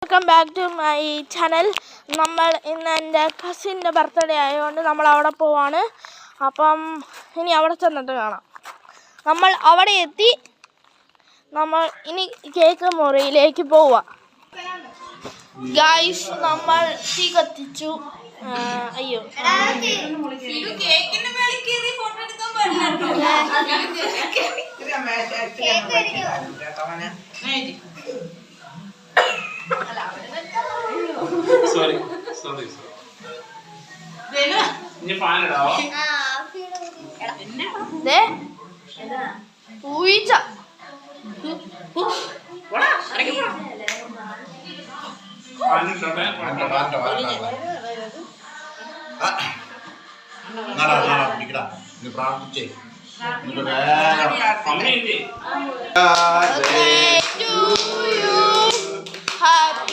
Welcome back to my channel. നമ്മൾ ഇന്ന് എൻ്റെ കസിൻ്റെ ബർത്ത്ഡേ ആയതുകൊണ്ട് നമ്മൾ അവിടെ പോവാണ്. അപ്പം ഇനി അവിടെ ചെന്നിട്ട് കാണാം. നമ്മൾ അവിടെ എത്തി. നമ്മൾ ഇനി കേക്ക് മുറിയിലേക്ക് പോവാം. ഗായ്സ്, നമ്മൾ തീ കത്തിച്ചു. അയ്യോ, സോറി പൂച്ച പ്രാർത്ഥിച്ചേ.